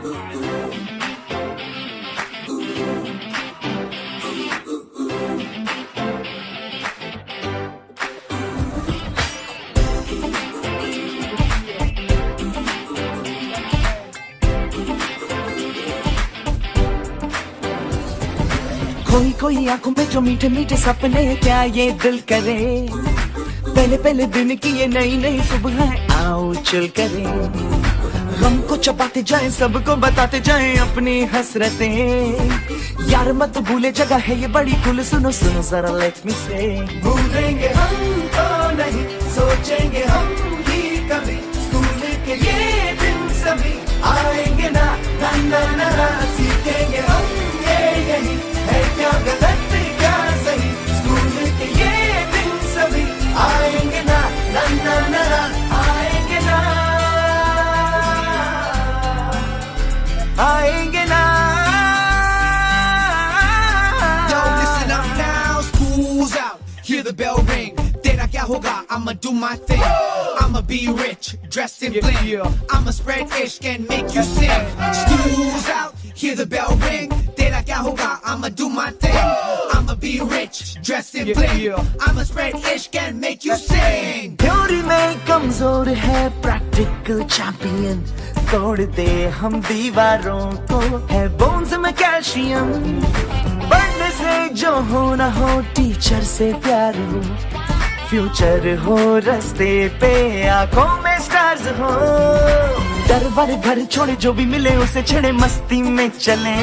कोई कोई आंखों में जो मीठे मीठे सपने, क्या ये दिल करे पहले पहले दिन की ये नई नई सुबह, आओ चल करे हमको चबाते जाए, सबको बताते जाए अपनी हसरतें। यार मत भूले जगह है ये बड़ी कुल, सुनो सुनो जरा लेट मी से। भूलेंगे हम तो नहीं, सोचेंगे हम भी कभी, स्कूल के ये दिन सभी आएंगे ना, ना ना ना, ना सीखेंगे हम ये यही है, क्या गलत क्या सही, स्कूल के ये दिन सभी आएंगे ना, ना ना ना, ना आएंगे ना, आएंगे ना। Yo, listen up now, school's out, hear the bell ring. Tera kya hoga, I'ma do my thing. I'ma be rich, dressed in bling. I'ma spread ishq and make you sing. School's out, hear the bell ring. Tera kya hoga, I'ma do my thing. I'ma be rich, dressed in bling. I'ma spread ishq and make you sing. Theory में कमजोर है practical champion, तोड़ दे हम दीवारों को, है bones में calcium. पढ़ने से जो हो ना हो, टीचर से प्यार हो, फ्यूचर हो रास्ते पे, आंखों में स्टार्स हो। डर वाले घर छोड़े, जो भी मिले उसे छेड़े, मस्ती में चले,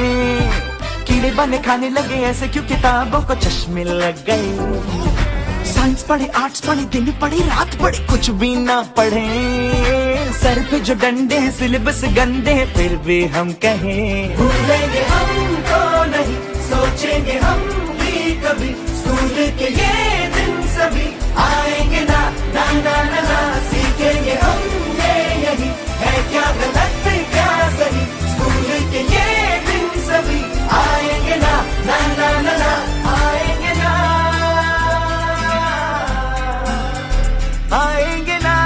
कीड़े बने खाने लगे ऐसे क्यों किताबों को चश्मे लग गए। साइंस पढ़े, आर्ट्स पढ़े, दिन पढ़े, रात पढ़े, कुछ भी ना पढ़े, सर पे जो डंडे हैं, सिलेबस गंदे हैं, फिर भी हम कहें भूलेंगे हम तो नहीं, सोचेंगे हम भी कभी, स्कूल के ये दिन सभी आएंगे ना, ना ना ना, ना सीखेंगे हम ये यही है, क्या गलत क्या सही, स्कूल के ये दिन सभी आएंगे ना, ना ना ना, ना आएंगे ना, आएंगे ना,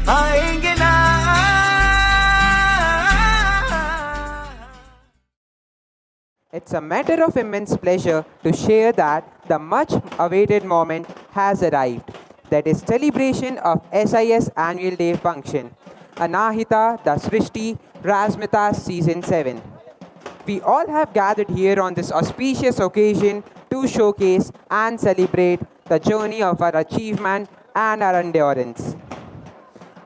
आएंगे ना। It's a matter of immense pleasure to share that the much-awaited moment has arrived. That is celebration of SIS Annual Day Function, Anahita the Srishti Rasmita Season 7. We all have gathered here on this auspicious occasion to showcase and celebrate the journey of our achievement and our endurance.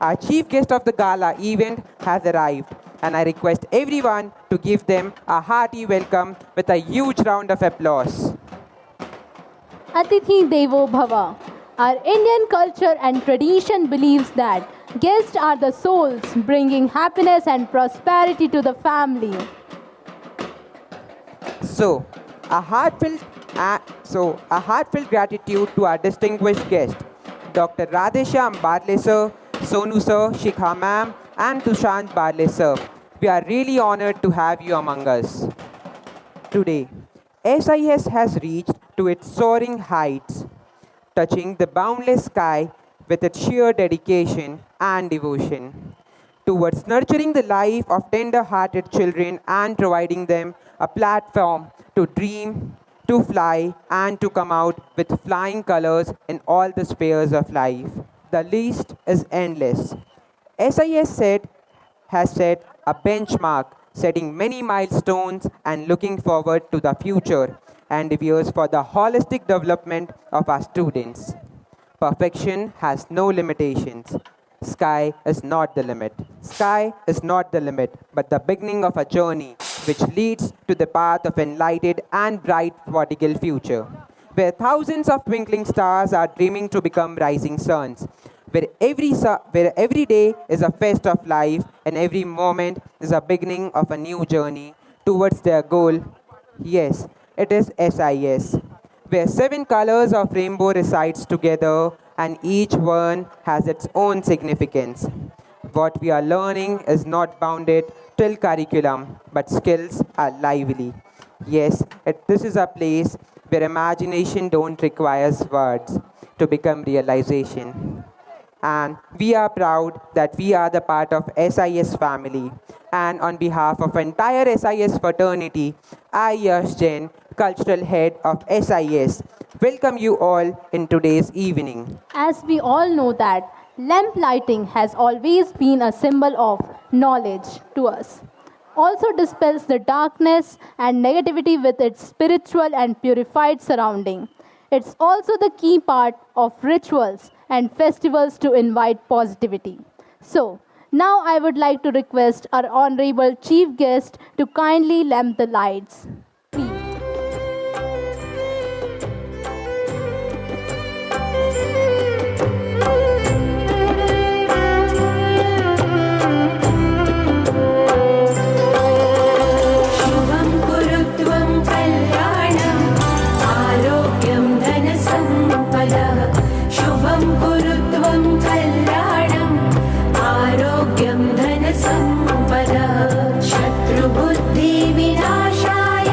Our chief guest of the gala event has arrived, and I request everyone to give them a hearty welcome with a huge round of applause. Atithi Devo Bhava. Our Indian culture and tradition believes that guests are the souls bringing happiness and prosperity to the family. So, a heartfelt gratitude to our distinguished guest, Dr. Radheshyam Badle sir, Sonu sir, Shikha ma'am, and Tushant Badle sir. We are really honored to have you among us. Today, SIS has reached to its soaring heights, touching the boundless sky with its sheer dedication and devotion towards nurturing the life of tender-hearted children and providing them a platform to dream, to fly, and to come out with flying colors in all the spheres of life. The list is endless. SIS has set a benchmark, setting many milestones and looking forward to the future and endeavors for the holistic development of our students. Perfection has no limitations. Sky is not the limit. Sky is not the limit, but the beginning of a journey which leads to the path of enlightened and bright vertical future, where thousands of twinkling stars are dreaming to become rising suns, where every day is a fest of life and every moment is a beginning of a new journey towards their goal. Yes, it is SIS, where 7 colors of rainbow resides together and each one has its own significance. What we are learning is not bounded till curriculum, but skills are lively. Yes, this is a place where imagination don't require words to become realization. and we are proud that we are the part of SIS family. And on behalf of entire SIS fraternity, I, Yash Jain, Cultural Head of SIS, welcome you all in today's evening. As we all know that lamp lighting has always been a symbol of knowledge to us. Also dispels the darkness and negativity with its spiritual and purified surrounding. It's also the key part of rituals and festivals to invite positivity. So, now I would like to request our honorable chief guest to kindly lamp the lights. Please. शुभं कुरुत्वं कल्याणम् आरोग्यं धनसम्पदः शुभं कुरुत्वं कल्याणम् आरोग्यं धनसम्पदः शत्रुबुद्धिविनाशाय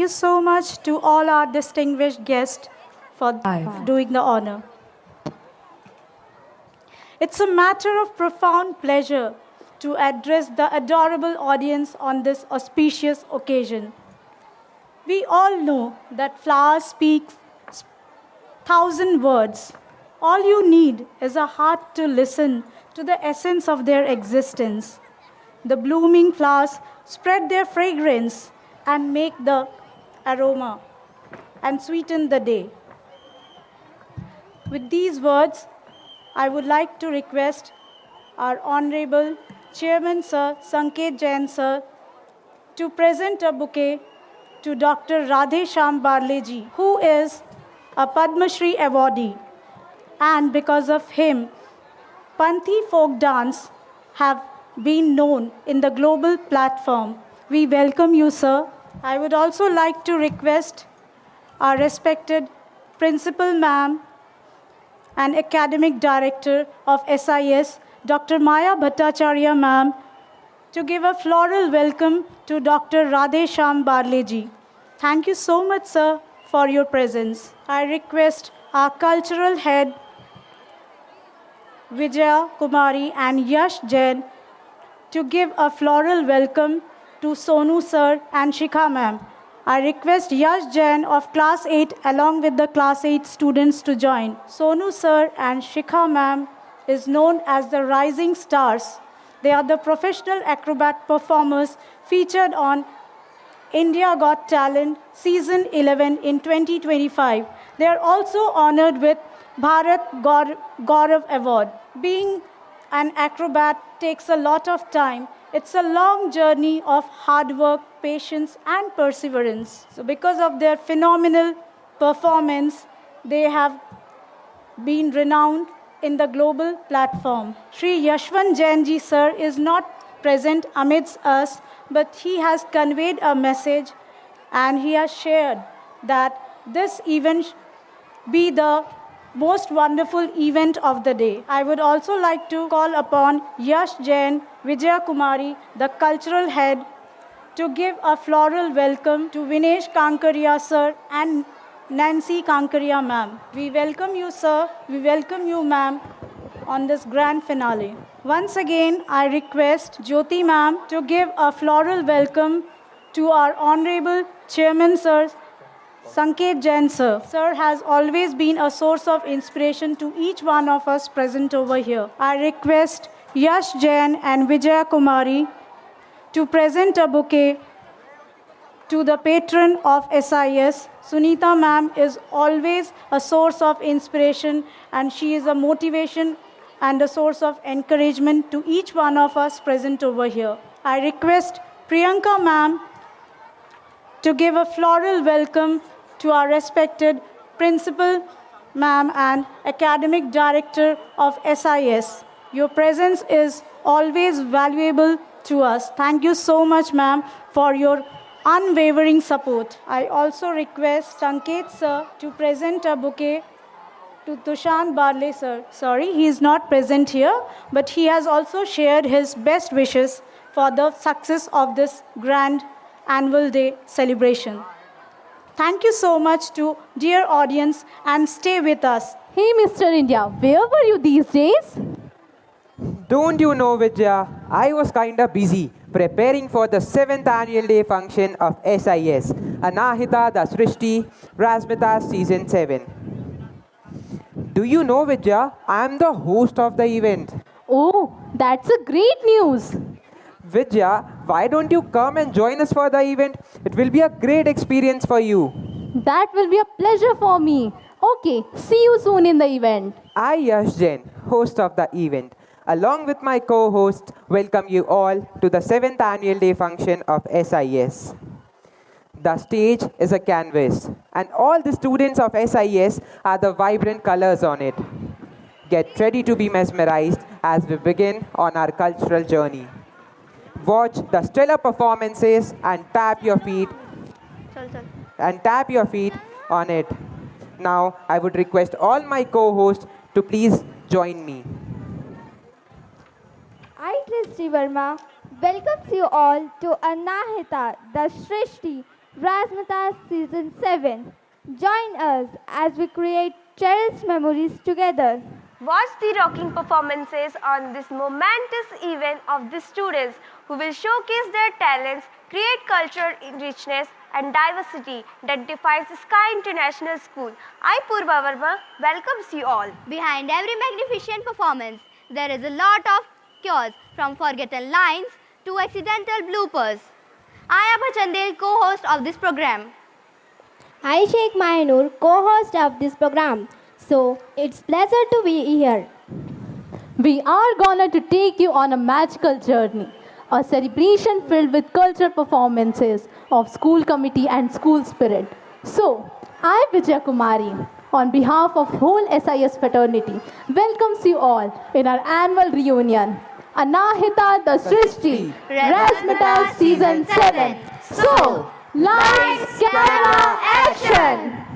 so much to all our distinguished guests for doing the honor. It's a matter of profound pleasure to address the adorable audience on this auspicious occasion. We all know that flowers speak thousand words. All you need is a heart to listen to the essence of their existence. The blooming flowers spread their fragrance and make the aroma and sweeten the day. With these words, I would like to request our Honorable Chairman Sir Sanket Jain Sir to present a bouquet to Dr. Radhe Shyam Barle ji, who is a Padma Shri awardee. And because of him, Panthi folk dance have been known in the global platform. We welcome you, sir. I would also like to request our respected Principal Ma'am and Academic Director of SIS, Dr. Maya Bhattacharya Ma'am, to give a floral welcome to Dr. Radhe Shyam Barle ji. Thank you so much, sir, for your presence. I request our cultural head, Vijaya Kumari and Yash Jain, to give a floral welcome to Sonu sir and Shikha ma'am. I request Yash Jain of class 8 along with the class 8 students to join. Sonu sir and Shikha ma'am is known as the Rising Stars. They are the professional acrobat performers featured on India Got Talent Season 11 in 2025. They are also honored with Bharat Gaurav Award. Being an acrobat takes a lot of time. It's a long journey of hard work, patience, and perseverance. So because of their phenomenal performance, they have been renowned in the global platform. Sri Yashwant Jain ji sir is not present amidst us, but he has conveyed a message and he has shared that this event be the most wonderful event of the day. I would also like to call upon Yash Jain, Vijaya Kumari, the cultural head, to give a floral welcome to Vinesh Kankaria sir and Nancy Kankaria ma'am. We welcome you, sir. We welcome you, ma'am, on this grand finale. Once again, I request Jyoti ma'am to give a floral welcome to our Honorable Chairman sir, Sanket Jain sir. Sir has always been a source of inspiration to each one of us present over here. I request Yash Jain and Vijaya Kumari to present a bouquet to the patron of SIS. Sunita ma'am is always a source of inspiration and she is a motivation and a source of encouragement to each one of us present over here. I request Priyanka ma'am to give a floral welcome to our respected Principal ma'am and Academic Director of SIS. Your presence is always valuable to us. Thank you so much, ma'am, for your unwavering support. I also request Sanket sir to present a bouquet to Tushant Barle sir. Sorry, he is not present here, but he has also shared his best wishes for the success of this grand annual day celebration. Thank you so much to dear audience and stay with us. Hey, Mr. India, where were you these days? Don't you know, Vijaya, I was kinda busy preparing for the 7th annual day function of SIS, Anahita the Srishti, Rasmita Season 7. Do you know, Vijaya, I am the host of the event. Oh, that's a great news. Vijaya, why don't you come and join us for the event? It will be a great experience for you. That will be a pleasure for me. Okay, see you soon in the event. I, Yash Jain, host of the event, along with my co-host, welcome you all to the 7th annual day function of SIS. The stage is a canvas, and all the students of SIS are the vibrant colors on it. Get ready to be mesmerized as we begin on our cultural journey. Watch the stellar performances and tap your feet on it. Now, I would request all my co-hosts to please join me. I, Christy Verma, welcomes you all to Anahita, the Srishti, Razzmatazz Season 7. Join us as we create cherished memories together. Watch the rocking performances on this momentous event of the students who will showcase their talents, create cultural richness and diversity that defines Sky International School. I, Purva Verma, welcomes you all. Behind every magnificent performance, there is a lot of chaos, from forgotten lines to accidental bloopers. I am Chandel, co-host of this program. I, Sheikh Mahinur, co-host of this program. So, it's pleasure to be here. We are gonna to take you on a magical journey, a celebration filled with cultural performances of school committee and school spirit. So, I, Vijaya Kumari, on behalf of whole SIS fraternity, welcomes you all in our annual reunion, Anahita the Srishti, Razzmatazz Season 7. So, lights, camera, action!